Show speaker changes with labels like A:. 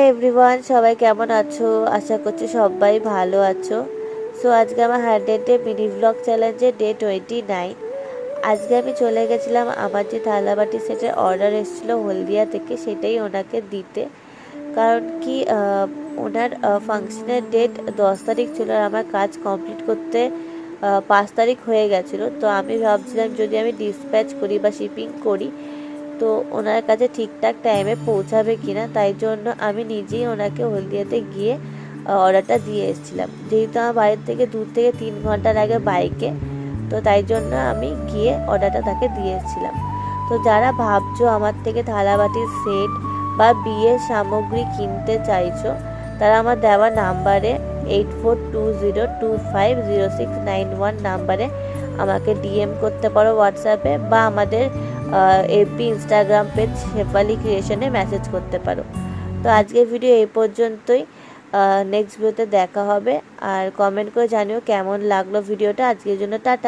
A: Everyone, সবাই কেমন আছো? আশা করছি সবাই ভালো আছো। সো আজকে আমার 100 ডে মিনি ব্লগ চ্যালেঞ্জে ডে 29। আজকে আমি চলে গেছিলাম আমার যে থালাবাটি সেটের অর্ডার এসেছিলো হলদিয়া থেকে, সেটাই ওনাকে দিতে। কারণ কি ওনার ফাংশনের ডেট 10 তারিখ ছিল আর আমার কাজ কমপ্লিট করতে 5 তারিখ হয়ে গেছিলো। তো আমি ভাবছিলাম যদি আমি ডিসপ্যাচ করি বা শিপিং করি তো ওনার কাছে ঠিকঠাক টাইমে পৌঁছাবে কিনা, তাই জন্য আমি নিজেই ওনাকে হলদিয়াতে গিয়ে অর্ডারটা দিয়ে এসেছিলাম। যেহেতু আমার বাড়ির থেকে 2 থেকে 3 ঘন্টা লাগে বাইকে, তো তাই জন্য আমি গিয়ে অর্ডারটা তাকে দিয়ে এসেছিলাম। তো যারা ভাবছো আমার থেকে থালাবাটির সেট বা বিয়ের সামগ্রী কিনতে চাইছো, তারা আমার দেওয়া নাম্বারে 8420250691 নাম্বারে আমাকে ডিএম করতে পারো হোয়াটসঅ্যাপে, বা আমাদের এফবি ইনস্টাগ্রাম পেজ শেফালি ক্রিয়েশনে মেসেজ করতে পারো। তো আজকের ভিডিও এই পর্যন্তই। নেক্সট ভিডিওতে দেখা হবে। আর কমেন্ট করে জানিও কেমন লাগলো ভিডিওটা। আজকের জন্য টাটা।